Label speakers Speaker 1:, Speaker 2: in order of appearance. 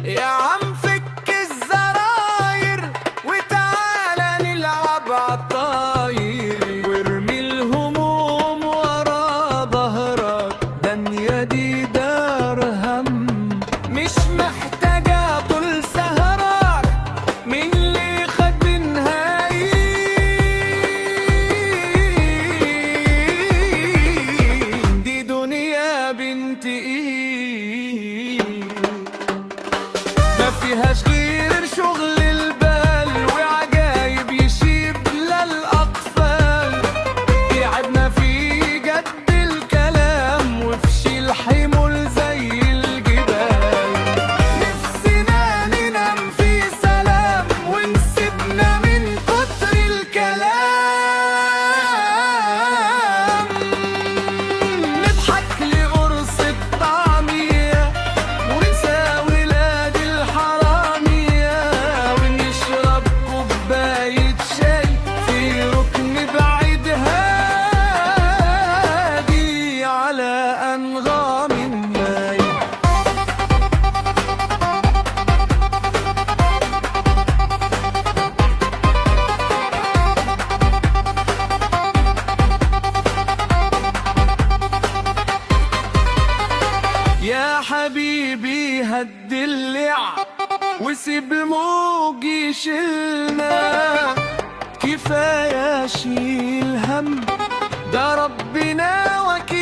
Speaker 1: يا عم فك الزراير وتعالى نلعب عالطاير، وارمي الهموم ورا ظهرك، دنيا دي دار هم مش محتاجة طول سهرك من اللي خد نهاية. دي دنيا بنت ايه ما فيهاش غير شغل البال وعجايب يشيب للأطفال. تعبنا في جد الكلام وفي شيل حمول زي الجبال. نفسنا ننام في سلام ونسيبنا من كتر الكلام. نضحك لقرص الطعمية وننسى ولاد الحرامية، ونشرب كوباية شاي في ركن بعيد هادي على أنغام الناي. يا حبيبي هالدلع وسيب الموج يشيلنا، كفاية شيل هم ده ربنا وكيل.